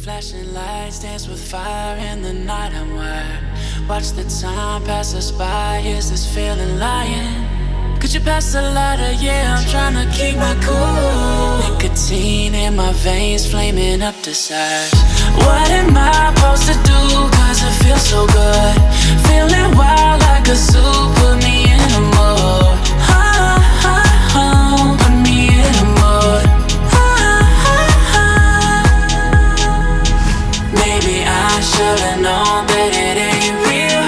Flashing lights dance with fire in the night. I'm wired. Watch the time pass us by. Is this feeling lying? Could you pass the lighter? Yeah, I'm trying to keep my cool. Nicotine in my veins, flaming up the sides. What am I supposed to do? Cause it feels so good. Feeling wild like a zoo. Put me in a mood. Put me in a mood. Maybe I should've known that it ain't real.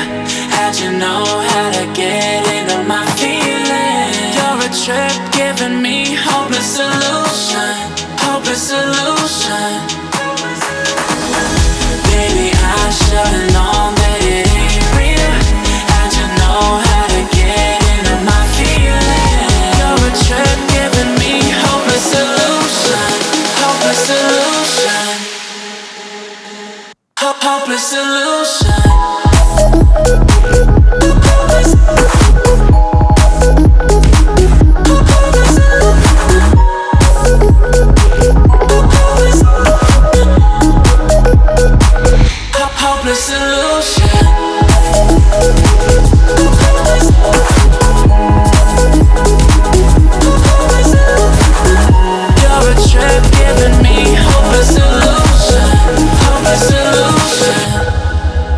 How'd you know how to get into my feelings? You're a trip giving me hopeless solution. Hopeless solution. Baby, I should've known that it ain't real. How'd you know how to get into my feelings? You're a trip giving me hopeless solution. Hopeless solution. Hopeless solution. Hopeless solution. You're a trip giving me hopeless solution. Hopeless solution.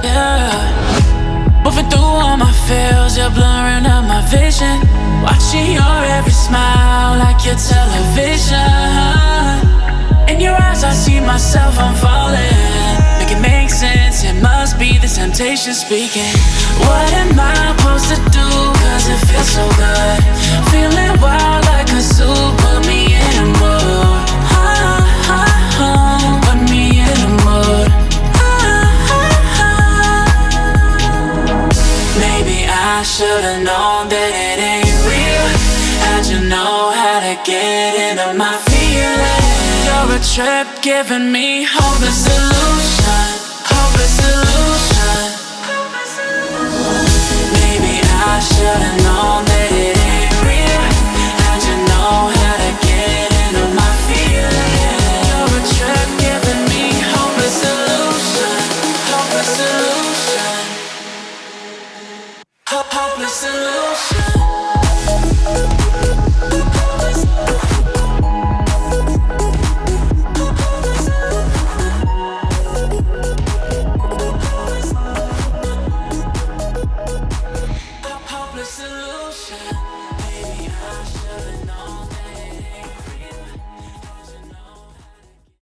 Yeah. Moving through all my feels, you're blurring out my vision. Watching your every smile like your television. In your eyes I see myself, I'm falling. Make it make sense, it must be the temptation speaking. What am I supposed to do? Cause it feels so good. Feeling wild like a zoo. Put me in a mood. Put me in a mood. Maybe I should've known that it ain't real. How'd you know how to get into my feelings? You're a trip giving me hopeless solution. Hopeless solution. Maybe I should've known that